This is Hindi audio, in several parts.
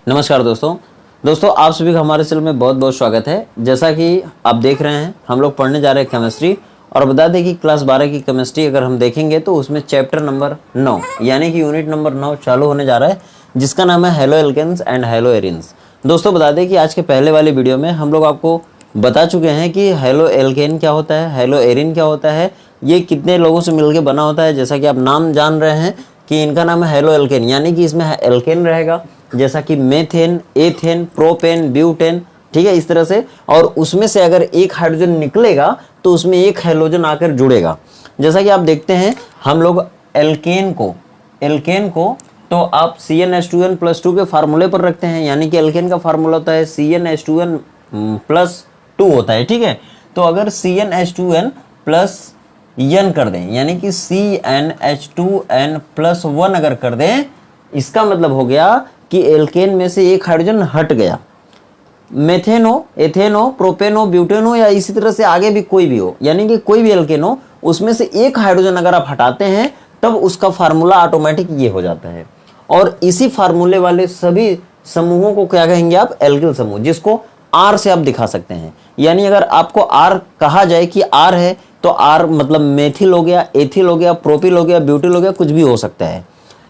नमस्कार दोस्तों आप सभी का हमारे चैनल में बहुत बहुत स्वागत है। जैसा कि आप देख रहे हैं हम लोग पढ़ने जा रहे हैं केमिस्ट्री। और बता दें कि क्लास 12 की केमिस्ट्री अगर हम देखेंगे तो उसमें चैप्टर नंबर 9 यानी कि यूनिट नंबर 9 चालू होने जा रहा है, जिसका नाम है haloalkanes and haloarenes. दोस्तों बता दें कि आज के पहले वाली वीडियो में हम लोग आपको बता चुके हैं कि हेलो एल्केन क्या होता है, हेलो एरिन क्या होता है, ये कितने लोगों से मिलकर बना होता है। जैसा कि आप नाम जान रहे हैं कि इनका नाम है हेलो एल्केन, यानी कि इसमें एल्केन रहेगा जैसा कि मेथेन, एथेन, प्रोपेन, ब्यूटेन, ठीक है, इस तरह से। और उसमें से अगर एक हाइड्रोजन निकलेगा तो उसमें एक हैलोजन आकर जुड़ेगा। जैसा कि आप देखते हैं हम लोग एल्केन को तो आप CnH2n+2 के फार्मूले पर रखते हैं, यानी कि एल्केन का फार्मूला होता है CnH2n+2 होता है, ठीक है। तो अगर CnH2n+n कर दें यानी कि CnH2n+1 अगर कर दें, इसका मतलब हो गया कि एल्केन में से एक हाइड्रोजन हट गया। मेथेन हो, एथेन हो, प्रोपेन हो, ब्यूटेन हो या इसी तरह से आगे भी कोई भी हो, यानी कि कोई भी एल्केन हो, उसमें से एक हाइड्रोजन अगर आप हटाते हैं तब उसका फार्मूला ऑटोमेटिक ये हो जाता है। और इसी फार्मूले वाले सभी समूहों को क्या कहेंगे आप? एल्किल समूह, जिसको R से आप दिखा सकते हैं। यानी अगर आपको R कहा जाए कि R है तो R मतलब मेथिल हो गया, एथिल हो गया, प्रोपिल हो गया, ब्यूटिल हो गया, कुछ भी हो सकता है।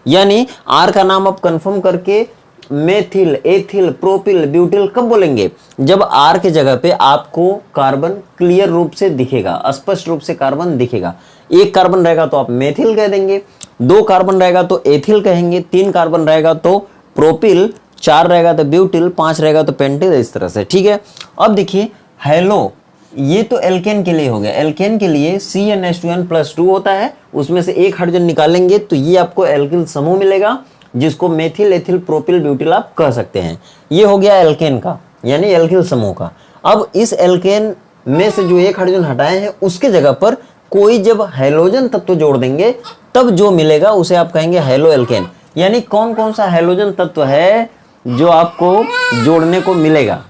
यानी R का नाम आप कंफर्म करके मेथिल, एथिल, प्रोपिल, ब्यूटिल कब बोलेंगे? जब R के जगह पे आपको कार्बन क्लियर रूप से दिखेगा, स्पष्ट रूप से कार्बन दिखेगा। एक कार्बन रहेगा तो आप मेथिल कह देंगे, 2 कार्बन रहेगा तो एथिल कहेंगे, 3 कार्बन रहेगा तो प्रोपिल, 4 रहेगा तो ब्यूटिल, 5 रहेगा तो पेंटिल, इस तरह से, ठीक है। अब देखिए हेलो, ये तो एल्केन के लिए हो गया। एल्केन के लिए CnH2n+2 होता है, उसमें से एक हाइड्रोजन निकालेंगे तो ये आपको एल्किल समूह मिलेगा, जिसको मेथिल, एथिल, प्रोपिल, ब्यूटिल आप कह सकते हैं। ये हो गया एल्केन का, यानी एल्किल समूह का। अब इस एल्केन में से जो एक हाइड्रोजन हटाए हैं उसके जगह पर कोई जब हैलोजन तत्व जोड़ देंगे तब जो मिलेगा उसे आप कहेंगे हेलो एल्केन। यानी कौन कौन सा हैलोजन तत्व है जो आपको जोड़ने को मिलेगा?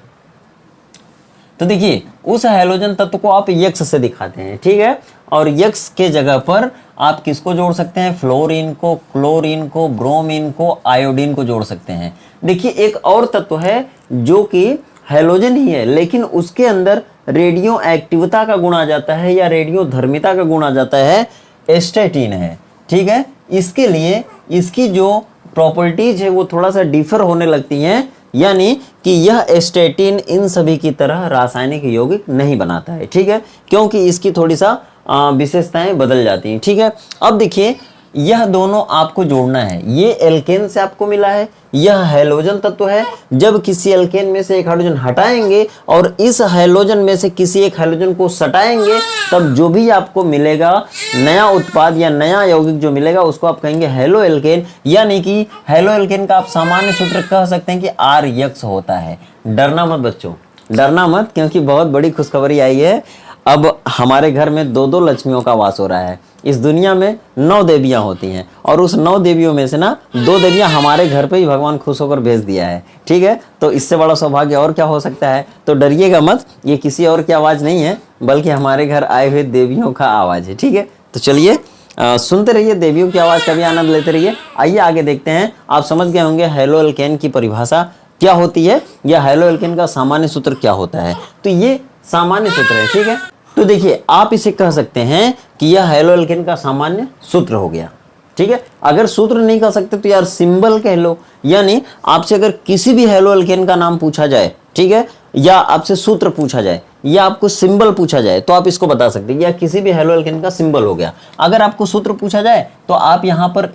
तो देखिए उस हैलोजन तत्व को आप यक्स से दिखाते हैं, ठीक है। और यक्स के जगह पर आप किसको जोड़ सकते हैं? फ्लोरीन को, क्लोरीन को, ब्रोमीन को, आयोडीन को जोड़ सकते हैं। देखिए एक और तत्व है जो कि हैलोजन ही है, लेकिन उसके अंदर रेडियो एक्टिविता का गुण आ जाता है या रेडियो धर्मिता का गुण आ जाता है, एस्टेटिन है, ठीक है। इसके लिए इसकी जो प्रॉपर्टीज है वो थोड़ा सा डिफर होने लगती हैं, यानी कि यह एस्टेटिन इन सभी की तरह रासायनिक यौगिक नहीं बनाता है, ठीक है, क्योंकि इसकी थोड़ी सा विशेषताएं बदल जाती हैं, ठीक है। अब देखिए यह दोनों आपको जोड़ना है। ये एल्केन से आपको मिला है, यह हैलोजन तत्व है। जब किसी एल्केन में से एक हाइड्रोजन हटाएंगे और इस हैलोजन में से किसी एक हैलोजन को सटाएंगे तब जो भी आपको मिलेगा नया उत्पाद या नया यौगिक जो मिलेगा उसको आप कहेंगे हेलो एल्केन। यानी कि हेलो एल्केन का आप सामान्य सूत्र कह सकते हैं कि R होता है। डरना मत बच्चों, डरना मत, क्योंकि बहुत बड़ी खुशखबरी आई है। अब हमारे घर में 2 लक्ष्मियों का वास हो रहा है। इस दुनिया में 9 देवियां होती हैं और उस 9 देवियों में से ना 2 देवियां हमारे घर पे ही भगवान खुश होकर भेज दिया है, ठीक है। तो इससे बड़ा सौभाग्य और क्या हो सकता है? तो डरिएगा मत, ये किसी और की आवाज़ नहीं है बल्कि हमारे घर आए हुए देवियों का आवाज़ है, ठीक है। तो चलिए सुनते रहिए, देवियों की आवाज़ का भी आनंद लेते रहिए। आइए आगे देखते हैं। आप समझ गए होंगे हेलो एल्केन की परिभाषा क्या होती है या हेलो एल्केन का सामान्य सूत्र क्या होता है। तो ये सामान्य सूत्र है, ठीक है। तो देखिए आप इसे कह सकते हैं कि यह हेलो एल्केन का सामान्य सूत्र हो गया, ठीक है। अगर सूत्र नहीं कह सकते तो यार सिंबल कह लो। यानी आपसे अगर किसी भी हेलो एल्केन का नाम पूछा जाए, ठीक है, या आपसे सूत्र पूछा जाए या आपको सिंबल पूछा जाए तो आप इसको बता सकते हैं, या किसी भी हेलो एल्केन का सिंबल हो गया। अगर आपको सूत्र पूछा जाए तो आप यहाँ पर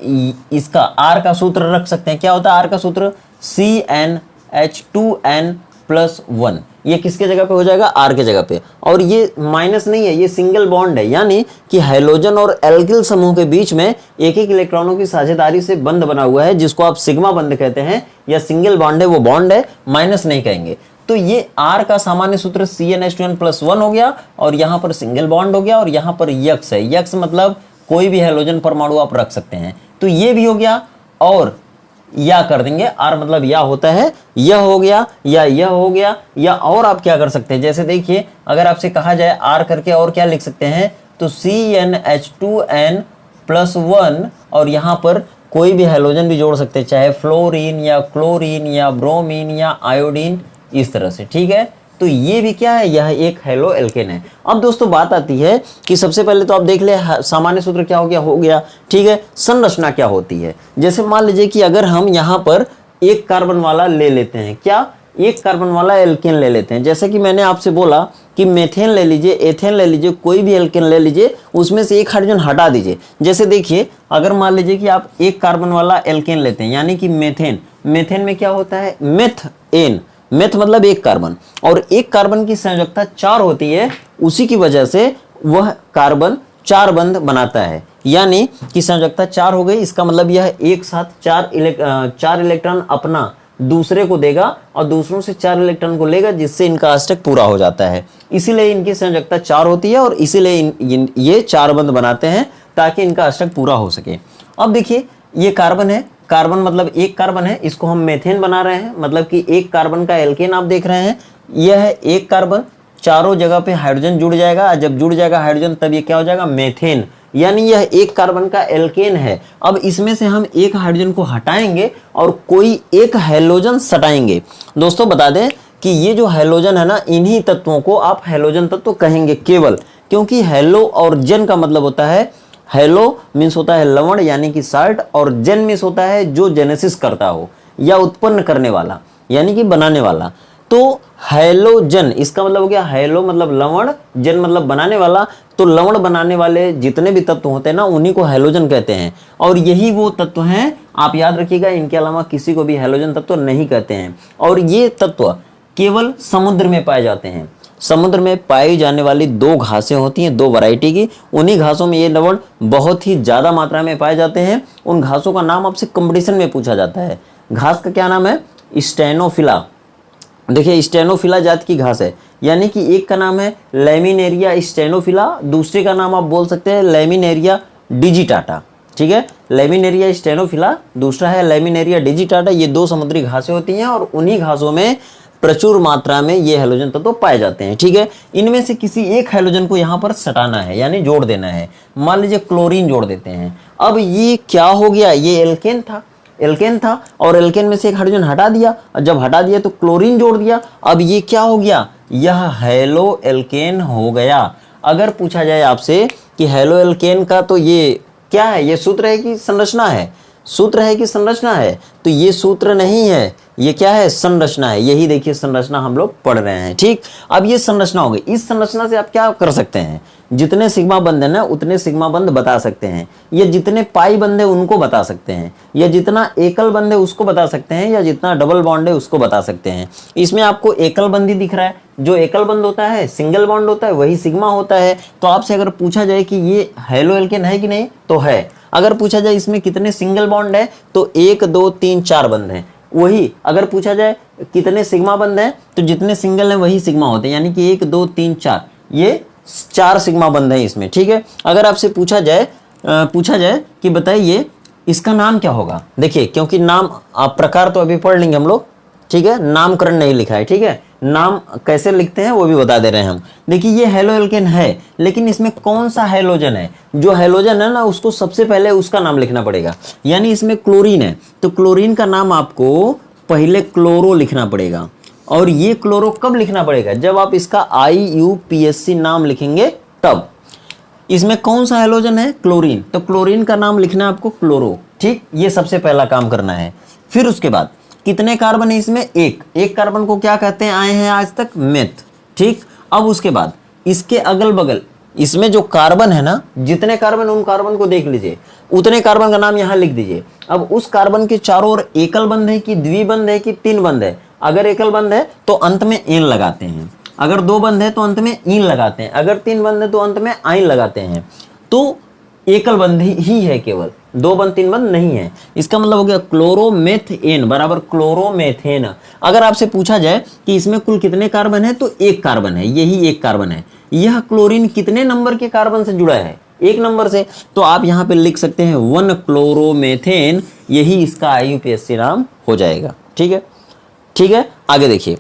इसका R का सूत्र रख सकते हैं। क्या होता है R का सूत्र? CnH2n+1। ये किसके जगह पे हो जाएगा? R के जगह पे। और ये माइनस नहीं है, ये सिंगल बॉन्ड है, यानी कि हैलोजन और एल्किल समूह के बीच में एक एक इलेक्ट्रॉनों की साझेदारी से बंध बना हुआ है, जिसको आप सिग्मा बंध कहते हैं, या सिंगल बॉन्ड है, वो बॉन्ड है, माइनस नहीं कहेंगे। तो ये R का सामान्य सूत्र CnH2n+1 हो गया और यहाँ पर सिंगल बॉन्ड हो गया और यहाँ पर यक्स है। यक्स मतलब कोई भी हैलोजन परमाणु आप रख सकते हैं। तो ये भी हो गया और या कर देंगे, R मतलब या होता है, यह हो गया या यह हो गया। या और आप क्या कर सकते हैं, जैसे देखिए अगर आपसे कहा जाए R करके और क्या लिख सकते हैं, तो CnH2n+1 और यहाँ पर कोई भी हैलोजन भी जोड़ सकते हैं, चाहे फ्लोरीन या क्लोरीन या ब्रोमीन या आयोडीन, इस तरह से, ठीक है। तो ये भी क्या है, यह एक हैलो एल्केन है। अब दोस्तों बात आती है कि सबसे पहले तो आप देख ले सामान्य सूत्र क्या हो गया, ठीक है। संरचना क्या होती है, जैसे मान लीजिए कि अगर हम यहाँ पर एक कार्बन वाला ले लेते हैं, क्या, एक कार्बन वाला एल्केन ले लेते हैं, जैसे कि मैंने आपसे बोला कि मेथेन ले लीजिए, एथेन ले लीजिए, कोई भी एल्केन ले लीजिए, उसमें से एक हाइड्रोजन हटा दीजिए। जैसे देखिए अगर मान लीजिए कि आप एक कार्बन वाला एल्केन लेते हैं, यानी कि मेथेन, मेथेन में क्या होता है, मेथ-एन, मेथ मतलब एक कार्बन, और एक कार्बन की संयोजकता 4 होती है, उसी की वजह से वह कार्बन 4 बंध बनाता है, यानी कि संयोजकता 4 हो गई। इसका मतलब यह एक साथ 4 इलेक्ट्रॉन अपना दूसरे को देगा और दूसरों से 4 इलेक्ट्रॉन को लेगा, जिससे इनका अष्टक पूरा हो जाता है। इसीलिए इनकी संयोजकता 4 होती है और इसीलिए ये 4 बंध बनाते हैं ताकि इनका अष्टक पूरा हो सके। अब देखिए ये कार्बन है, कार्बन मतलब एक कार्बन है, इसको हम मेथेन बना रहे हैं, मतलब कि एक कार्बन का एल्केन आप देख रहे हैं। यह है एक कार्बन, चारों जगह पे हाइड्रोजन जुड़ जाएगा, जब जुड़ जाएगा हाइड्रोजन तब ये क्या हो जाएगा, मेथेन, यानी यह एक कार्बन का एल्केन है। अब इसमें से हम एक हाइड्रोजन को हटाएंगे और कोई एक हैलोजन सटाएंगे। दोस्तों बता दें कि ये जो हैलोजन है ना, इन्हीं तत्वों को आप हैलोजन तत्व कहेंगे केवल, क्योंकि हैलो और जन का मतलब होता है, हैलो मीन्स होता है लवण यानी कि साल्ट, और जन मीन्स होता है जो जेनेसिस करता हो या उत्पन्न करने वाला यानी कि बनाने वाला। तो हैलोजन इसका मतलब हो गया, हैलो मतलब लवण, जन मतलब बनाने वाला। तो लवण बनाने वाले जितने भी तत्व होते हैं ना, उन्हीं को हैलोजन कहते हैं, और यही वो तत्व हैं, आप याद रखिएगा, इनके अलावा किसी को भी हैलोजन तत्व नहीं कहते हैं। और ये तत्व केवल समुद्र में पाए जाते हैं। समुद्र में पाई जाने वाली 2 घासें होती हैं, 2 वैरायटी की, उन्हीं घासों में ये लवण बहुत ही ज़्यादा मात्रा में पाए जाते हैं। उन घासों का नाम आपसे कंपटीशन में पूछा जाता है। घास का क्या नाम है, स्टेनोफिला। देखिए स्टेनोफिला जात की घास है, यानी कि एक का नाम है लैमिनेरिया स्टेनोफिला, दूसरे का नाम आप बोल सकते हैं लैमिनेरिया डिजिटाटा, ठीक है। लैमिनेरिया स्टेनोफिला, दूसरा है लैमिनेरिया डिजिटाटा। ये 2 समुद्री घासें होती हैं और उन्हीं घासों में प्रचुर मात्रा में ये हैलोजन तत्व पाए जाते हैं, ठीक है। इनमें से किसी एक हैलोजन को यहाँ पर सटाना है, यानी जोड़ देना है। मान लीजिए क्लोरीन जोड़ देते हैं। अब ये क्या हो गया, ये एल्केन था, एल्केन था, और एल्केन में से एक हाइड्रोजन हटा दिया, और जब हटा दिया तो क्लोरीन जोड़ दिया। अब ये क्या हो गया, यह हैलो एल्केन हो गया। अगर पूछा जाए आपसे कि हैलो एल्केन का तो ये क्या है, ये सूत्र है कि संरचना है, सूत्र है कि संरचना है, तो ये सूत्र नहीं है, ये क्या है, संरचना है। यही देखिए संरचना हम लोग पढ़ रहे हैं, ठीक। अब ये संरचना हो गई। इस संरचना से आप क्या कर सकते हैं, जितने सिग्मा बंध है ना उतने सिग्मा बंध बता सकते हैं, या जितने पाई बंध है उनको बता सकते हैं, या जितना एकल बंध है उसको बता सकते हैं, या जितना डबल बॉन्ड है उसको बता सकते हैं। इसमें आपको एकल बंध ही दिख रहा है, जो एकल बंध होता है, सिंगल बॉन्ड होता है, वही सिग्मा होता है। तो आपसे अगर पूछा जाए कि ये हैलो एल्केन है कि नहीं, तो है। अगर पूछा जाए इसमें कितने सिंगल बॉन्ड है, तो 1 2 3 4 बंध हैं, वही। अगर पूछा जाए कितने सिग्मा बंध हैं, तो जितने सिंगल हैं वही सिग्मा होते हैं, यानी कि 1 2 3 4, ये 4 सिग्मा बंध है इसमें, ठीक है। अगर आपसे पूछा जाए कि बताइए इसका नाम क्या होगा, देखिए क्योंकि नाम प्रकार तो अभी पढ़ लेंगे हम लोग, ठीक है, नामकरण नहीं लिखा है, ठीक है। नाम कैसे लिखते हैं वो भी बता दे रहे हैं हम। देखिए ये हैलो एल्केन है, लेकिन इसमें कौन सा हैलोजन है, जो हैलोजन है ना उसको सबसे पहले उसका नाम लिखना पड़ेगा। यानी इसमें क्लोरीन है, तो क्लोरीन का नाम आपको पहले क्लोरो लिखना पड़ेगा। और ये क्लोरो कब लिखना पड़ेगा, जब आप इसका IUPAC नाम लिखेंगे तब। इसमें कौन सा हैलोजन है, क्लोरीन, तो क्लोरीन का नाम लिखना है आपको क्लोरो, ठीक। ये सबसे पहला काम करना है। फिर उसके बाद कितने कार्बन है इसमें, एक कार्बन को क्या कहते हैं आए हैं आज तक, मेथ, ठीक। अब उसके बाद इसके अगल बगल इसमें जो कार्बन है ना, जितने कार्बन उन कार्बन को देख लीजिए, उतने कार्बन का नाम यहाँ लिख दीजिए। अब उस कार्बन के चारों ओर एकल बंध है कि द्विबंध है कि 3 बंध है। अगर एकल बंध है तो अंत में एन लगाते हैं, अगर 2 बंध है तो अंत में इन लगाते हैं, अगर 3 बंध है तो अंत में आइन लगाते हैं। तो एकल बंध ही है, केवल 2 बंध 3 बंध नहीं है। इसका मतलब हो गया क्लोरोमेथेन बराबर क्लोरोमेथेन। अगर आपसे पूछा जाए कि इसमें कुल कितने कार्बन है, तो 1 कार्बन है, यही 1 कार्बन है। यह क्लोरीन कितने नंबर के कार्बन से जुड़ा है, 1 नंबर से। तो आप यहाँ पे लिख सकते हैं 1 क्लोरोमेथेन, यही इसका IUPAC नाम हो जाएगा, ठीक है, ठीक है। आगे देखिए,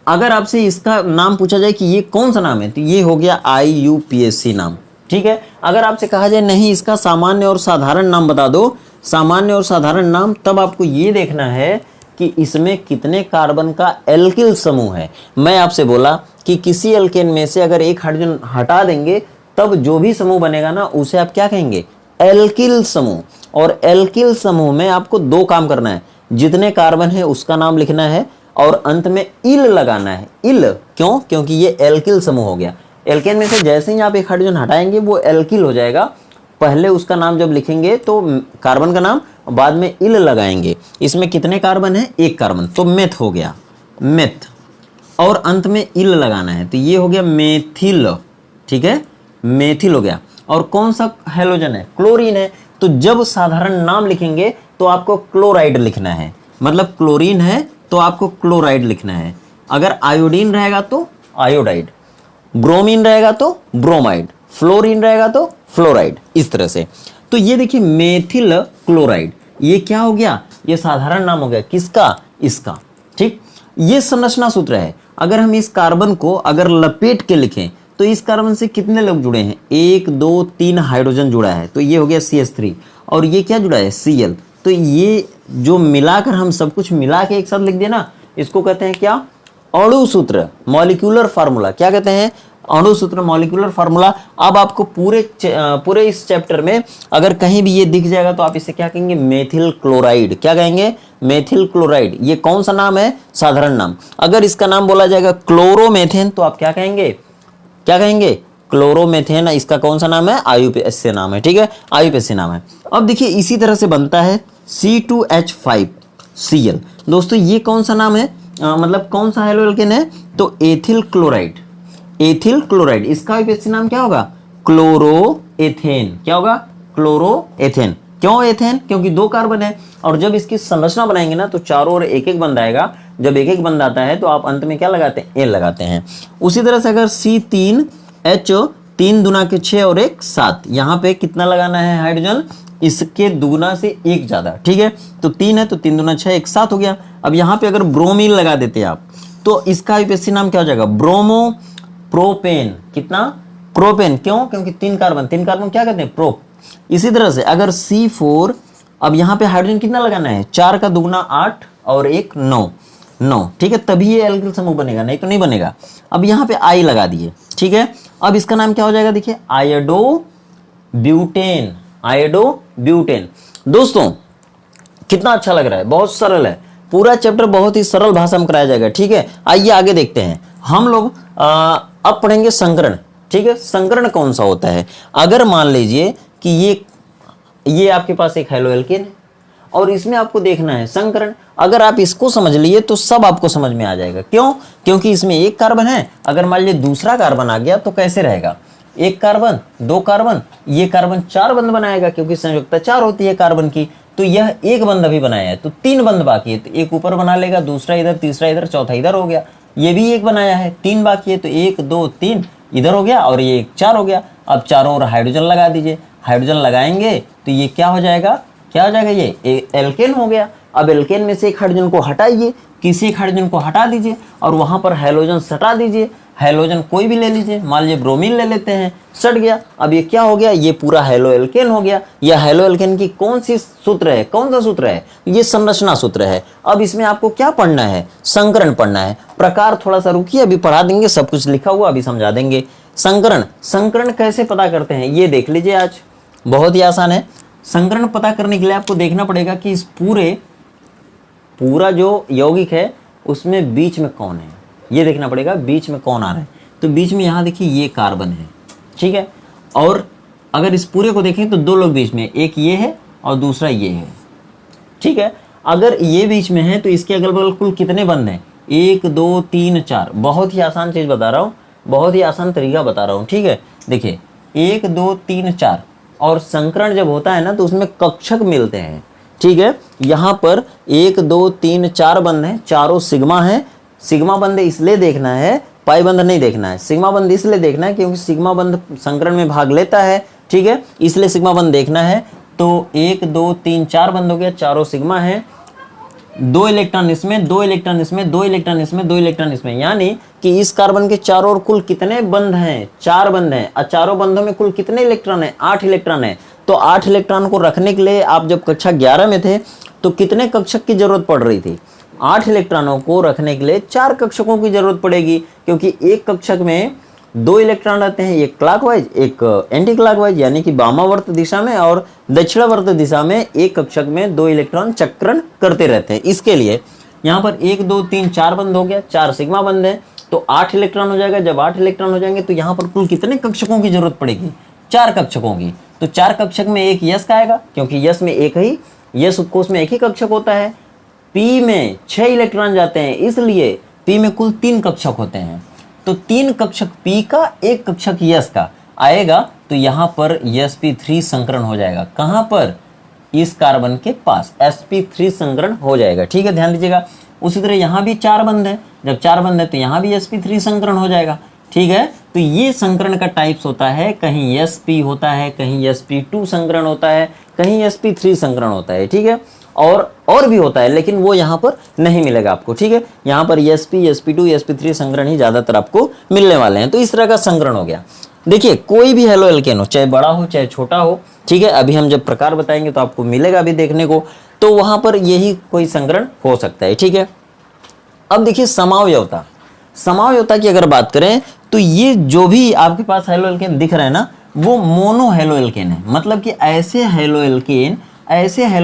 अगर आपसे इसका नाम पूछा जाए कि ये कौन सा नाम है, तो ये हो गया IUPAC नाम, ठीक है। अगर आपसे कहा जाए नहीं इसका सामान्य और साधारण नाम बता दो, सामान्य और साधारण नाम, तब आपको ये देखना है कि इसमें कितने कार्बन का एल्किल समूह है। मैं आपसे बोला कि किसी एल्केन में से अगर एक हाइड्रोजन हटा देंगे तब जो भी समूह बनेगा ना उसे आप क्या कहेंगे, एल्किल समूह। और एल्किल समूह में आपको दो काम करना है, जितने कार्बन है उसका नाम लिखना है और अंत में इल लगाना है। इल क्यों, क्योंकि ये एल्किल समूह हो गया। एल्केन में से जैसे ही आप एक हाइड्रोजन हटाएंगे वो एल्किल हो जाएगा। पहले उसका नाम जब लिखेंगे तो कार्बन का नाम, बाद में इल लगाएंगे। इसमें कितने कार्बन है, एक कार्बन, तो मेथ हो गया, मेथ, और अंत में इल लगाना है, तो ये हो गया मेथिल। ठीक है, मेथिल हो गया। और कौन सा हैलोजन है, क्लोरीन है। तो जब साधारण नाम लिखेंगे तो आपको क्लोराइड लिखना है, मतलब क्लोरीन है तो आपको क्लोराइड लिखना है। अगर आयोडीन रहेगा तो आयोडाइड, ब्रोमीन रहेगा तो ब्रोमाइड, फ्लोरीन रहेगा तो फ्लोराइड, इस तरह से। तो ये देखिए मेथिल क्लोराइड, ये क्या हो गया, ये साधारण नाम हो गया, किसका, इसका। ठीक, ये संरचना सूत्र है। अगर हम इस कार्बन को अगर लपेट के लिखें तो इस कार्बन से कितने लोग जुड़े हैं, 1 2 3 हाइड्रोजन जुड़ा है, तो ये हो गया CH3, और ये क्या जुड़ा है, Cl। तो ये जो मिलाकर हम सब कुछ मिला के एक साथ लिख दिया ना, इसको कहते हैं क्या, अणु सूत्र, मॉलिक्यूलर फार्मूला। क्या कहते हैं, अणु सूत्र, मॉलिक्यूलर फार्मूला। अब आपको पूरे इस चैप्टर में अगर कहीं भी ये दिख जाएगा तो आप इसे क्या कहेंगे, मेथिल क्लोराइड। क्या कहेंगे, मेथिल क्लोराइड। ये कौन सा नाम है, साधारण नाम। अगर इसका नाम बोला जाएगा क्लोरोमेथेन तो आप क्या कहेंगे, क्या कहेंगे, क्लोरोमेथेन। इसका कौन सा नाम है, IUPAC नाम है। ठीक है, IUPAC नाम है। अब देखिए इसी तरह से बनता है C2H5Cl। दोस्तों ये कौन सा नाम है, मतलब कौन सा हैलो एल्केन है, तो एथिल क्लोराइड, एथिल क्लोराइड। इसका IUPAC नाम क्या होगा, क्लोरोएथेन। क्या होगा, क्लोरोएथेन। क्यों एथेन, क्योंकि दो कार्बन है, और जब इसकी संरचना बनाएंगे ना तो चारों ओर एक एक बंद आएगा। जब एक एक बंद आता है तो आप अंत में क्या लगाते हैं, एल लगाते हैं। उसी तरह से अगर C3H 3 दूना के 6 और 1 7, यहाँ पे कितना लगाना है हाइड्रोजन, इसके दुगुना से एक ज्यादा। ठीक है, तो 3 है तो 3 दूना 6, 1 7 हो गया। अब यहाँ पे अगर ब्रोमीन लगा देते हैं आप तो इसका IUPAC नाम क्या हो जाएगा, ब्रोमो प्रोपेन। कितना, प्रोपेन। क्यों, क्योंकि 3 कार्बन, 3 कार्बन क्या कहते हैं, प्रो। इसी तरह से अगर C4, अब यहाँ पे हाइड्रोजन कितना लगाना है, 4 का दुगुना 8 और 1 9, 9। ठीक है, तभी ये एल्किल समूह बनेगा, नहीं तो नहीं बनेगा। अब यहाँ पे I लगा दिए। ठीक है, अब इसका नाम क्या हो जाएगा, देखिए आयोडो ब्यूटेन, आयोडो ब्यूटेन। दोस्तों कितना अच्छा लग रहा है, बहुत सरल है, पूरा चैप्टर बहुत ही सरल भाषा में कराया जाएगा। ठीक है, आइए आगे देखते हैं। हम लोग अब पढ़ेंगे संकरण। ठीक है, संकरण कौन सा होता है, अगर मान लीजिए कि ये आपके पास एक हैलो एल्केन है और इसमें आपको देखना है संकरण। अगर आप इसको समझ लिए तो सब आपको समझ में आ जाएगा। क्यों, क्योंकि इसमें एक कार्बन है, अगर मान लीजिए दूसरा कार्बन आ गया तो कैसे रहेगा, एक कार्बन, दो कार्बन, ये कार्बन 4 बंध बनाएगा, क्योंकि संयुक्ता 4 होती है कार्बन की। तो यह एक बंध अभी बनाया है तो 3 बंध बाकी है, तो एक ऊपर बना लेगा, दूसरा इधर, तीसरा इधर, चौथा इधर हो गया। ये भी एक बनाया है, 3 बाकी है, तो 1 2 3 इधर हो गया और ये 4 हो गया। अब चारों ओर हाइड्रोजन लगा दीजिए, हाइड्रोजन लगाएंगे तो ये क्या हो जाएगा, क्या हो जाएगा, ये एल्केन हो गया। अब एल्केन में से एक हाइड्रोजन को हटाइए, किसी एक हाइड्रोजन को हटा दीजिए और वहां पर हैलोजन सटा दीजिए। हैलोजन कोई भी ले लीजिए, मान लीजिए ब्रोमीन ले लेते हैं, सट गया। अब ये क्या हो गया, ये पूरा हैलो एल्केन हो गया। यह हैलो एल्केन की कौन सी सूत्र है, कौन सा सूत्र है, ये संरचना सूत्र है। अब इसमें आपको क्या पढ़ना है, संकरण पढ़ना है। प्रकार थोड़ा सा रुकिए, अभी पढ़ा देंगे, सब कुछ लिखा हुआ अभी समझा देंगे। संकरण, संकरण कैसे पता करते हैं ये देख लीजिए, आज बहुत ही आसान है। संकरण पता करने के लिए आपको देखना पड़ेगा कि इस पूरा जो यौगिक है उसमें बीच में कौन है, ये देखना पड़ेगा बीच में कौन आ रहा है। तो बीच में यहाँ देखिए ये कार्बन है, ठीक है। और अगर इस पूरे को देखें तो 2 लोग बीच में, एक ये है और दूसरा ये है, ठीक है। अगर ये बीच में है तो इसके अगल बगल कुल कितने बंध हैं, 1 2 3 4। बहुत ही आसान चीज़ बता रहा हूँ, बहुत ही आसान तरीका बता रहा हूँ, ठीक है। देखिए 1 2 3 4, और संकरण जब होता है ना तो उसमें कक्षक मिलते हैं, ठीक है। यहाँ पर 1 2 3 4 बंध हैं, चारों सिग्मा हैं। सिग्मा बंध इसलिए देखना है, पाई बंध नहीं देखना है। सिग्मा बंध इसलिए देखना है क्योंकि सिग्मा बंध संकरण में भाग लेता है, ठीक है, इसलिए सिग्मा बंध देखना है। तो 1 2 3 4 बंध हो गया, चारों सिग्मा है। 2 इलेक्ट्रॉन इसमें, 2 इलेक्ट्रॉन इसमें, 2 इलेक्ट्रॉन इसमें, 2 इलेक्ट्रॉन इसमें, यानी कि इस कार्बन के चारों ओर कुल कितने बंध हैं, 4 बंध हैं। और चारों बंधों में कुल कितने इलेक्ट्रॉन हैं, 8 इलेक्ट्रॉन है। तो 8 इलेक्ट्रॉन को रखने के लिए आप जब कक्षा 11 में थे तो कितने कक्षक की जरूरत पड़ रही थी? 8 इलेक्ट्रॉनों को रखने के लिए 4 कक्षकों की जरूरत पड़ेगी, क्योंकि एक कक्षक में 2 इलेक्ट्रॉन रहते हैं, एक क्लॉकवाइज एक एंटी क्लॉकवाइज, यानी कि वामावर्त दिशा में और दक्षिणावर्त दिशा में एक कक्षक में 2 इलेक्ट्रॉन चक्रण करते रहते हैं। इसके लिए यहाँ पर 1 2 3 4 बंद हो गया, 4 सिग्मा बंद है तो 8 इलेक्ट्रॉन हो जाएगा। जब 8 इलेक्ट्रॉन हो जाएंगे तो यहाँ पर कुल कितने कक्षकों की जरूरत पड़ेगी? 4 कक्षकों की। तो 4 कक्षक में एक यस का आएगा, क्योंकि यस में एक ही यस उपकोष में एक ही कक्षक होता है। पी में 6 इलेक्ट्रॉन जाते हैं, इसलिए पी में कुल 3 कक्षक होते हैं। तो 3 कक्षक पी का, 1 कक्षक यस का आएगा, तो यहाँ पर sp3 संकरण हो जाएगा। कहाँ पर? इस कार्बन के पास sp3 संकरण हो जाएगा। ठीक है, ध्यान दीजिएगा। उसी तरह यहाँ भी 4 बंद है, जब 4 बंद है तो यहाँ भी sp3 संकरण हो जाएगा। ठीक है, तो ये संकरण का टाइप्स होता है, कहीं sp होता है, कहीं sp2 संकरण होता है, कहीं sp3 संकरण होता है। ठीक है, और भी होता है, लेकिन वो यहाँ पर नहीं मिलेगा आपको। ठीक है, यहाँ पर sp sp2 sp3 संकरण ही ज्यादातर आपको मिलने वाले हैं। तो इस तरह का संकरण हो गया। देखिए, कोई भी हेलो एल्केन हो, चाहे बड़ा हो चाहे छोटा हो, ठीक है, अभी हम जब प्रकार बताएंगे तो आपको मिलेगा भी देखने को, तो वहां पर यही कोई संकरण हो सकता है। ठीक है, अब देखिए समावयवता। समावयवता की अगर बात करें तो ये जो भी आपके पास हेलो एल्केन दिख रहा है ना, वो मोनो हेलो एल्केन है। मतलब कि ऐसे हेलो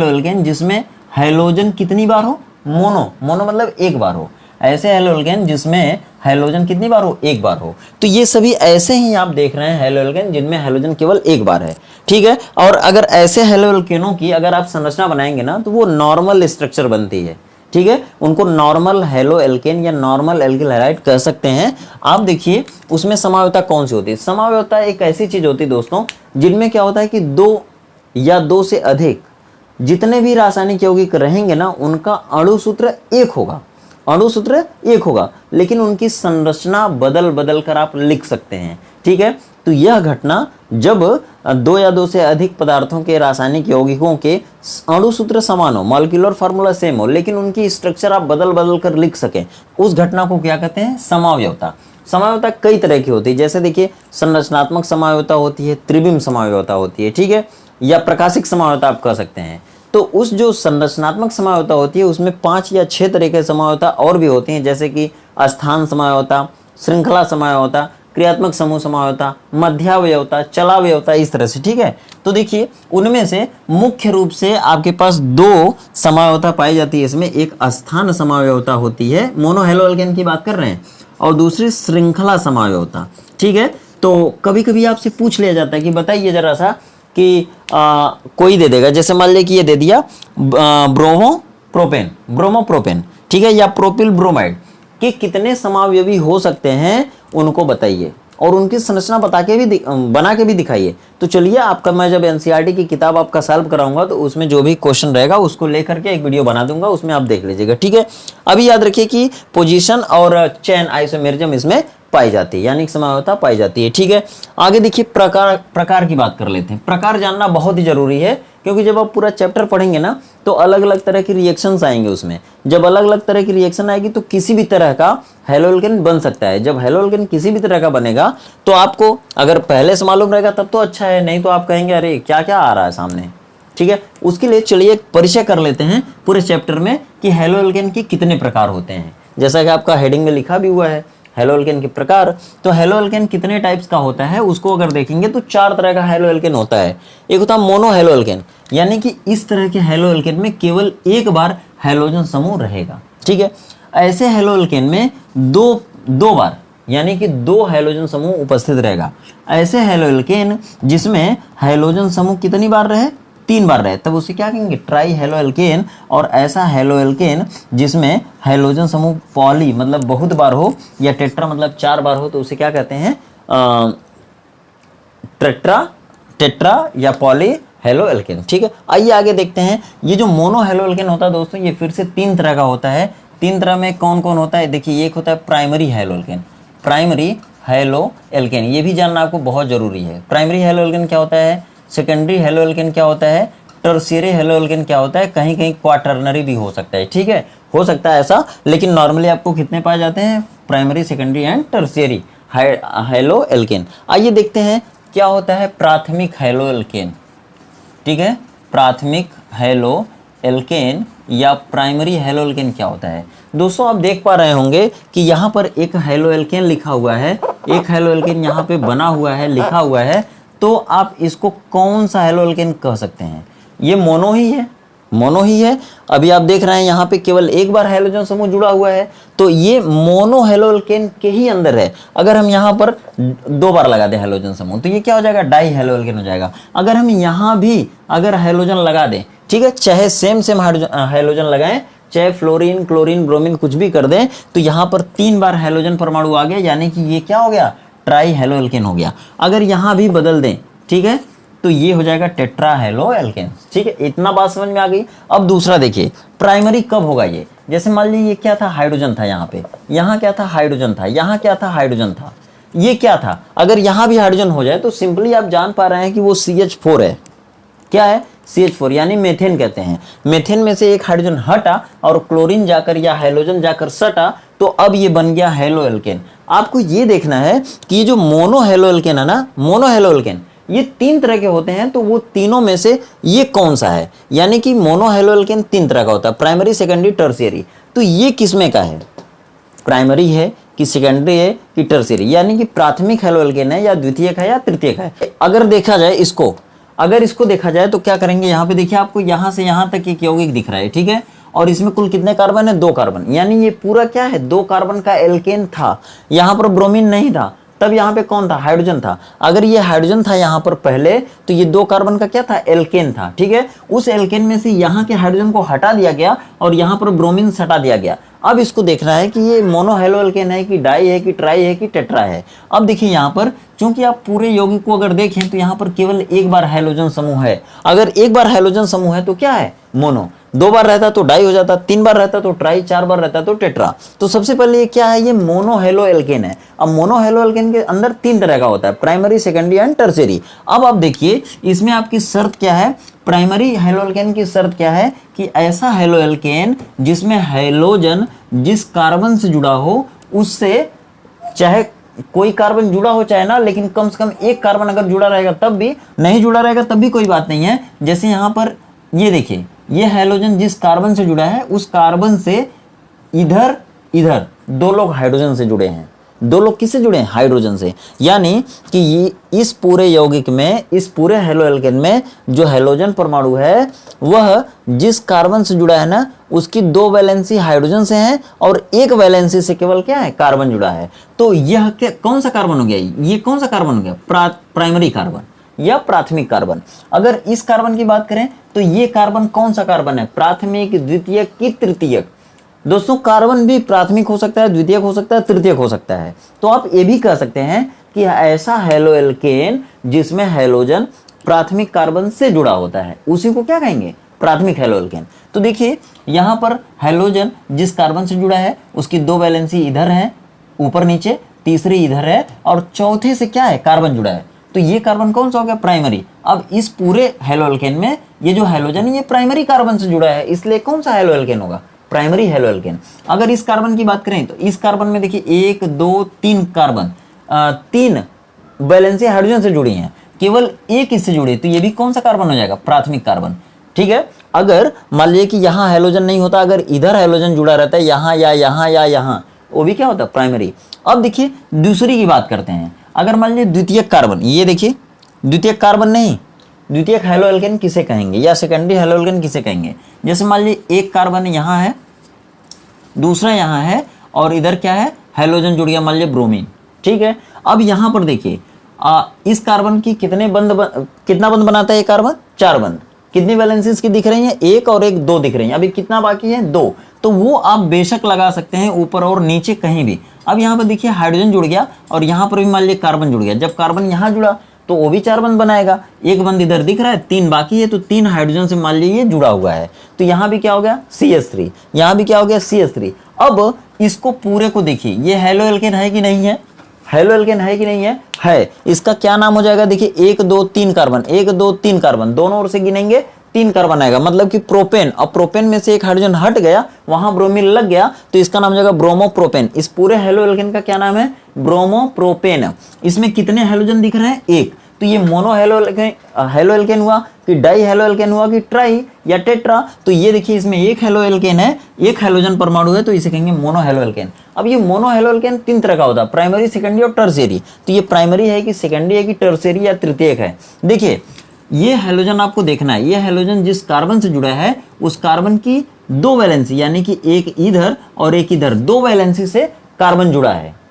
एल्केन जिसमें हेलोजन कितनी बार हो? मोनो मतलब एक बार हो। ऐसे हेलो एल्केन जिसमें हेलोजन कितनी बार हो? एक बार हो। तो ये सभी ऐसे ही आप देख रहे हैं हेलो एल्केन जिनमें हेलोजन केवल एक बार है। ठीक है, और अगर ऐसे हेलो एल्केनों की अगर आप संरचना बनाएंगे ना तो वो नॉर्मल स्ट्रक्चर बनती है। ठीक है, उनको नॉर्मल हेलो एल्केन या नॉर्मल एल्किल हैलाइड कह सकते हैं। आप देखिए उसमें समावयवता कौन सी होती है? समावयवता एक ऐसी चीज होती है दोस्तों जिनमें क्या होता है कि 2 या 2 से अधिक जितने भी रासायनिक यौगिक रहेंगे ना, उनका अणुसूत्र एक होगा, लेकिन उनकी संरचना बदल बदल कर आप लिख सकते हैं। ठीक है, तो यह घटना जब 2 या 2 से अधिक पदार्थों के रासायनिक यौगिकों के अणुसूत्र समान हो, मॉलिक्यूलर फार्मूला सेम हो, लेकिन उनकी स्ट्रक्चर आप बदल बदल कर लिख सकें, उस घटना को क्या कहते हैं? समावयवता। समावयवता कई तरह की होती है, जैसे देखिए संरचनात्मक समावयवता होती है, त्रिविम समावयवता होती है। ठीक है, या प्रकाशिक समावयवता आप कह सकते हैं। तो उस जो संरचनात्मक समावयवता होती है उसमें 5 या 6 तरह के समावयवता और भी होती हैं, जैसे कि स्थान समावयवता, श्रृंखला समावयवता, क्रियात्मक समूह समावयवता, मध्यावयवता, चलावयवता, इस तरह से। ठीक है, तो देखिए उनमें से मुख्य रूप से आपके पास 2 समावयवता पाई जाती है। इसमें एक स्थान समावयवता होती है, मोनो हेलो एल्केन की बात कर रहे हैं, और दूसरी श्रृंखला समावयवता। ठीक है, तो कभी कभी आपसे पूछ लिया जाता है कि बताइए जरा सा कि कोई दे देगा, जैसे मान लीजिए कि ये दे दिया ब्रोमोप्रोपेन, ठीक है, या प्रोपिल ब्रोमाइड के कितने समावयवी हो सकते हैं उनको बताइए, और उनकी संरचना बना के भी दिखाइए। तो चलिए, आपका मैं जब एनसीईआरटी की किताब आपका सॉल्व कराऊंगा तो उसमें जो भी क्वेश्चन रहेगा उसको लेकर के एक वीडियो बना दूंगा, उसमें आप देख लीजिएगा। ठीक है, अभी याद रखिए कि पोजीशन और चेन आइसोमेरिज्म इसमें पाई जाती है, यानी समावयवता पाई जाती है। ठीक है, आगे देखिए प्रकार की बात कर लेते हैं। प्रकार जानना बहुत ही जरूरी है, क्योंकि जब आप पूरा चैप्टर पढ़ेंगे ना तो अलग अलग तरह की रिएक्शंस आएंगे उसमें। जब अलग अलग तरह की रिएक्शन आएगी तो किसी भी तरह का हेलो एल्केन बन सकता है। जब हेलो एल्केन किसी भी तरह का बनेगा तो आपको अगर पहले से मालूम रहेगा तब तो अच्छा है, नहीं तो आप कहेंगे अरे क्या क्या आ रहा है सामने। ठीक है, उसके लिए चलिए परिचय कर लेते हैं पूरे चैप्टर में कि हेलो एल्केन के कितने प्रकार होते हैं। जैसा कि आपका हेडिंग में लिखा भी हुआ है हेलो एल्केन के प्रकार, तो हेलो एल्केन कितने टाइप्स का होता है उसको अगर देखेंगे तो 4 तरह का हेलो एल्केन होता है। एक होता है मोनो हेलो एल्केन, यानी कि इस तरह के हेलो एल्केन में केवल एक बार हेलोजन समूह रहेगा। ठीक है, ऐसे हेलो एल्केन में दो बार यानी कि 2 हेलोजन समूह उपस्थित रहेगा। ऐसे हेलो एल्केन जिसमें हेलोजन समूह कितनी बार रहे? 3 बार रहे, तब उसे क्या कहेंगे? Try halo alkane. और ऐसा हेलो एल्केन जिसमें हेलोजन समूह पॉली मतलब बहुत बार हो, या टेट्रा मतलब 4 बार हो, तो उसे क्या कहते हैं? टेट्रा या पॉली हेलो एल्केन। ठीक है, आइए आगे देखते हैं। ये जो मोनो हेलो एल्केन होता है दोस्तों, ये फिर से 3 तरह का होता है। 3 तरह में कौन कौन होता है? देखिए, एक होता है primary halo alkane. Primary halo alkane ये भी जानना आपको बहुत जरूरी है। प्राइमरी हेलो एल्केन क्या होता है? सेकेंडरी हेलो एल्केन क्या होता है? टर्शियरी हेलो एल्केन क्या होता है? कहीं कहीं क्वाटरनरी भी हो सकता है। ठीक है, हो सकता है ऐसा, लेकिन नॉर्मली आपको कितने पाए जाते हैं? Primary, secondary and tertiary halo alkane. आइए देखते हैं क्या होता है प्राथमिक हेलो एल्केन। ठीक है। प्राथमिक हेलो एल्केन या प्राइमरी हेलो एल्केन क्या होता है दोस्तों, आप देख पा रहे होंगे कि यहाँ पर एक हेलो एल्केन लिखा हुआ है, एक हेलो एल्केन यहाँ पे बना हुआ है, लिखा हुआ है, तो आप इसको कौन सा हेलो एल्केन कह सकते हैं? ये मोनो ही है, मोनो ही है। अभी आप देख रहे हैं यहाँ पे केवल एक बार हाइड्रोजन समूह जुड़ा हुआ है, तो ये मोनो हेलो एल्केन के ही अंदर है। अगर हम यहाँ पर 2 बार लगा दें हाइड्रोजन समूह तो ये क्या हो जाएगा? डाई हेलो एल्केन हो जाएगा। अगर हम यहाँ भी अगर हाइड्रोजन लगा दें, ठीक है, चाहे सेम हाइड्रोजन लगाएं, चाहे फ्लोरीन, क्लोरीन, ब्रोमीन कुछ भी कर दें, तो यहाँ पर 3 बार हाइड्रोजन परमाणु आ गया, यानी कि ये क्या हो गया? ट्राई हेलो एल्केन हो गया। अगर यहाँ भी बदल दें, ठीक है, तो ये हो जाएगा टेट्रा हेलो एल्केन। ठीक है, इतना बात समझ में आ गई। अब दूसरा देखिए, प्राइमरी कब होगा ये? जैसे मान लीजिए ये क्या था? हाइड्रोजन था यहाँ पे, यहाँ क्या था? हाइड्रोजन था, यहाँ क्या था? हाइड्रोजन था, ये क्या था? अगर यहाँ भी हाइड्रोजन हो जाए तो सिंपली आप जान पा रहे हैं कि वो CH4 है। क्या है? CH4, यानी मेथेन कहते हैं। मेथेन में से एक हाइड्रोजन हटा और क्लोरीन जाकर या हाइड्रोजन जाकर सटा, तो अब ये बन गया हेलो एल्केन। आपको ये देखना है कि ये जो मोनो हेलो एल्केन है ना, मोनो हेलो एल्केन, ये 3 तरह के होते हैं, तो वो तीनों में से ये कौन सा है? यानी कि मोनो हेलो एल्केन 3 तरह का होता है, प्राइमरी, सेकेंडरी, टर्शियरी। तो ये किसमें का है? प्राइमरी है कि सेकेंडरी है कि टर्शियरी? यानी कि प्राथमिक हेलो एल्केन है या द्वितीयक है या तृतीयक है? अगर देखा जाए इसको, अगर इसको देखा जाए तो क्या करेंगे? यहाँ पे देखिए, आपको यहाँ से यहाँ तक एक यौगिक दिख रहा है, ठीक है, और इसमें कुल कितने कार्बन है? 2 कार्बन, यानी ये पूरा क्या है? 2 कार्बन का एल्केन था। यहाँ पर ब्रोमीन नहीं था, तब यहाँ पे कौन था? हाइड्रोजन था। अगर ये हाइड्रोजन था यहाँ पर पहले, तो ये 2 कार्बन का क्या था? एल्केन था। ठीक है, उस एल्केन में से यहाँ के हाइड्रोजन को हटा दिया गया और यहाँ पर ब्रोमीन सटा दिया गया। अब इसको देखना है कि ये मोनो हेलो एल्केन है कि डाई है कि ट्राई है कि टेट्रा है। अब देखिए यहाँ पर, चूंकि आप पूरे यौगिक को अगर देखें तो यहाँ पर केवल एक बार हाइड्रोजन समूह है। अगर एक बार हाइड्रोजन समूह है तो क्या है? मोनो। 2 बार रहता तो डाई हो जाता, 3 बार रहता तो ट्राई, 4 बार रहता तो टेट्रा। तो सबसे पहले ये क्या है? ये मोनो हेलो एल्केन है। अब मोनो हेलो एल्केन के अंदर 3 तरह का होता है, प्राइमरी, सेकेंडरी एंड टर्शियरी। अब आप देखिए इसमें आपकी शर्त क्या है? प्राइमरी हेलो एल्केन की शर्त क्या है? कि ऐसा हेलो एल्केन जिसमें हाइड्रोजन जिस कार्बन से जुड़ा हो उससे, चाहे कोई कार्बन जुड़ा हो चाहे ना, लेकिन कम से कम एक कार्बन अगर जुड़ा रहेगा तब भी, नहीं जुड़ा रहेगा तब भी कोई बात नहीं है। जैसे यहाँ पर ये देखिए, ये हाइड्रोजन जिस कार्बन से जुड़ा है उस कार्बन से इधर इधर 2 लोग हाइड्रोजन से जुड़े हैं। 2 लोग किससे जुड़े हैं? हाइड्रोजन से। यानी कि ये इस पूरे यौगिक में, इस पूरे हेलो एल्केन में जो हाइड्रोजन परमाणु है वह जिस कार्बन से जुड़ा है ना, उसकी 2 वैलेंसी हाइड्रोजन से है और 1 वैलेंसी से केवल क्या है? कार्बन जुड़ा है। तो यह क्या, कौन सा कार्बन हो गया? ये कौन सा कार्बन हो गया? प्राइमरी कार्बन या प्राथमिक कार्बन। अगर इस कार्बन की बात करें तो ये कार्बन कौन सा कार्बन है? प्राथमिक, द्वितीयक कि तृतीयक? दोस्तों कार्बन भी प्राथमिक हो सकता है, द्वितीयक हो सकता है, तृतीयक हो सकता है। तो आप ये भी कह सकते हैं कि ऐसा हेलो एल्केन जिसमें हाइड्रोजन प्राथमिक कार्बन से जुड़ा होता है उसी को क्या कहेंगे? प्राथमिक हेलो एल्केन। तो देखिए यहाँ पर हाइड्रोजन जिस कार्बन से जुड़ा है उसकी 2 वैलेंसी इधर है, ऊपर नीचे, तीसरी इधर है और चौथे से क्या है? कार्बन जुड़ा है। तो ये कार्बन कौन सा हो गया? प्राइमरी। अब इस पूरे हेलो एल्केन में ये जो हाइड्रोजन है ये प्राइमरी कार्बन से जुड़ा है, इसलिए कौन सा हेलो एल्केन होगा? Primary halo alkane. अगर इस कार्बन की बात करें तो इस कार्बन में देखिए 1 2 3 कार्बन, 3 वैलेंसी हाइड्रोजन से जुड़ी हैं, केवल एक इससे जुड़ी, तो ये भी कौन सा कार्बन हो जाएगा? प्राथमिक कार्बन। ठीक है, अगर मान लीजिए कि यहाँ हाइड्रोजन नहीं होता, अगर इधर हाइड्रोजन जुड़ा रहता है, यहाँ या यहाँ या यहाँ, वो भी क्या होता है? प्राइमरी। अब देखिए दूसरी की बात करते हैं। अगर मान लीजिए द्वितीयक कार्बन, ये देखिए द्वितीयक कार्बन नहीं, द्वितीयक हेलो एल्केन किसे कहेंगे या सेकेंडरी हेलो एल्केन किसे कहेंगे? जैसे मान लीजिए एक कार्बन यहाँ है, दूसरा यहाँ है और इधर क्या है? हाइड्रोजन जुड़ गया, मान लीजिए ब्रोमीन। ठीक है, अब यहाँ पर देखिए इस कार्बन की कितने कितना बंध बनाता है ये कार्बन? 4 बंध। कितनी वैलेंसीज की दिख रही हैं? 1 और 1 2 दिख रही हैं। अभी कितना बाकी है? 2। तो वो आप बेशक लगा सकते हैं ऊपर और नीचे कहीं भी। अब यहाँ पर देखिए हाइड्रोजन जुड़ गया और यहाँ पर भी मान लीजिए कार्बन जुड़ गया। जब कार्बन यहाँ जुड़ा तो वो भी 4 बंध बनाएगा, 1 बंध इधर दिख रहा है, 3 बाकी है, तो 3 हाइड्रोजन से मान लीजिए जुड़ा हुआ है। तो यहाँ भी क्या हो गया? CH3। यहाँ भी क्या हो गया? CH3। अब इसको पूरे को देखिए, ये हेलो एल्केन है कि नहीं है? हेलो एल्केन है कि नहीं है? है। इसका क्या नाम हो जाएगा? देखिए 1 2 3 कार्बन, 1 2 3 कार्बन, दोनों ओर से गिनेंगे 3 कार्बन आएगा, मतलब कि प्रोपेन। अब प्रोपेन में से एक हाइड्रोजन हट गया, वहां ब्रोमीन लग गया, तो इसका नाम हो जाएगा ब्रोमोप्रोपेन। इस पूरे हेलो एल्केन का क्या नाम है? ब्रोमोप्रोपेन। इसमें कितने हाइड्रोजन दिख रहे हैं? 1। तो ये मोनो हेलो एल्केन हुआ कि डाई हेलो एल्केन हुआ कि ट्राई या टेट्रा। तो ये देखिए इसमें एक हेलो एल्केन है, एक हेलोजन परमाणु है, तो इसे कहेंगे मोनो हेलो एल्केन। अब ये मोनो हेलो एल्केन 3 तरह का होता है, प्राइमरी, सेकेंडरी और टर्शियरी। तो ये प्राइमरी है कि सेकेंडरी है कि टर्शियरी या तृतीयक है। देखिए ये हेलोजन आपको देखना है, ये हेलोजन जिस कार्बन से जुड़ा है उस कार्बन की 2 वैलेंसी यानी कि एक इधर और एक इधर, 2 वैलेंसी से कार्बन जुड़ा है।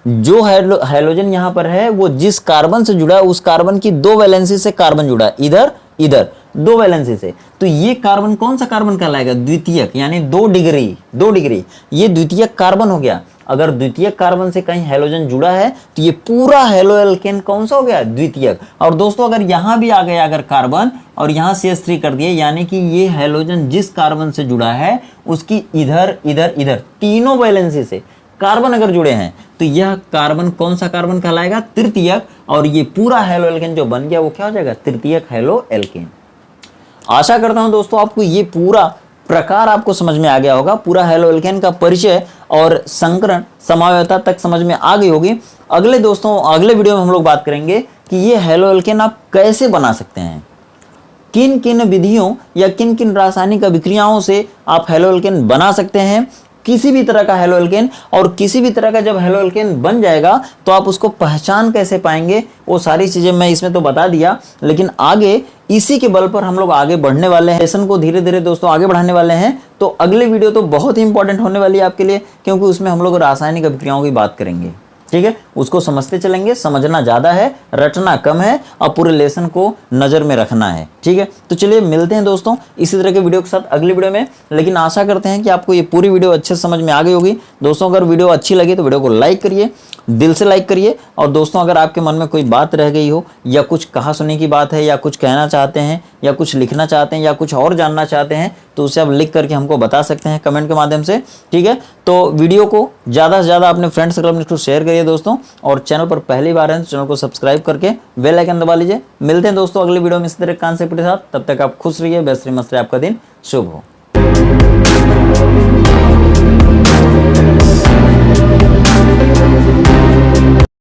जो हेलोजन यहाँ पर है वो जिस कार्बन से जुड़ा है उस कार्बन की 2 वैलेंसी से कार्बन जुड़ा है, इधर इधर 2 वैलेंसी से। तो ये कार्बन कौन सा कार्बन कहलाएगा? द्वितीयक, यानी 2 डिग्री ये द्वितीयक कार्बन हो गया। अगर द्वितीयक कार्बन से कहीं हेलोजन जुड़ा है तो ये पूरा हेलो एल्केन कौन सा हो गया? द्वितीयक। और दोस्तों अगर यहां भी आ गया अगर कार्बन और यहां CH3 कर दिए, यानी कि ये हेलोजन जिस कार्बन से जुड़ा है उसकी इधर इधर इधर तीनों वैलेंसी से कार्बन अगर जुड़े हैं तो यह कार्बन कौन सा कार्बन कहलाएगा? तृतीयक। और ये पूरा हेलो एल्केन जो बन गया वो क्या हो जाएगा? तृतीयक हेलो एल्केन। आशा करता हूं दोस्तों आपको ये पूरा प्रकार आपको समझ में आ गया होगा, पूरा हेलो एल्केन का परिचय और संकरण समावयवता तक समझ में आ गई होगी। अगले वीडियो में हम लोग बात करेंगे कि ये हेलो एल्केन आप कैसे बना सकते हैं, किन किन विधियों या किन किन रासायनिक अभिक्रियाओं से आप हेलो एल्केन बना सकते हैं, किसी भी तरह का हेलो एल्केन। और किसी भी तरह का जब हेलो एल्केन बन जाएगा तो आप उसको पहचान कैसे पाएंगे, वो सारी चीजें मैं इसमें तो बता दिया, लेकिन आगे इसी के बल पर हम लोग आगे बढ़ने वाले हैं, लेसन को धीरे धीरे दोस्तों आगे बढ़ाने वाले हैं। तो अगली वीडियो तो बहुत ही इंपॉर्टेंट होने वाली है आपके लिए, क्योंकि उसमें हम लोग रासायनिक अभिक्रियाओं की बात करेंगे। ठीक है, उसको समझते चलेंगे, समझना ज्यादा है, रटना कम है और पूरे लेसन को नजर में रखना है। ठीक है, तो चलिए मिलते हैं दोस्तों इसी तरह के वीडियो के साथ अगली वीडियो में। लेकिन आशा करते हैं कि आपको ये पूरी वीडियो अच्छे समझ में आ गई होगी। दोस्तों अगर वीडियो अच्छी लगी तो वीडियो को लाइक करिए, दिल से लाइक करिए। और दोस्तों अगर आपके मन में कोई बात रह गई हो या कुछ कहा सुनी की बात है या कुछ कहना चाहते हैं या कुछ लिखना चाहते हैं या कुछ और जानना चाहते हैं तो उसे आप लिख करके हमको बता सकते हैं कमेंट के माध्यम से। ठीक है, तो वीडियो को ज़्यादा से ज़्यादा अपने फ्रेंड्स सर्कल में इसको शेयर करिए दोस्तों। और चैनल पर पहली बार है तो चैनल को सब्सक्राइब करके बेल आइकन दबा लीजिए। मिलते हैं दोस्तों अगले वीडियो में इसी तरह कांसेप्ट के साथ। तब तक आप खुश रहिए, बेस्ट रहिए, मस्त रहिए, आपका दिन शुभ हो।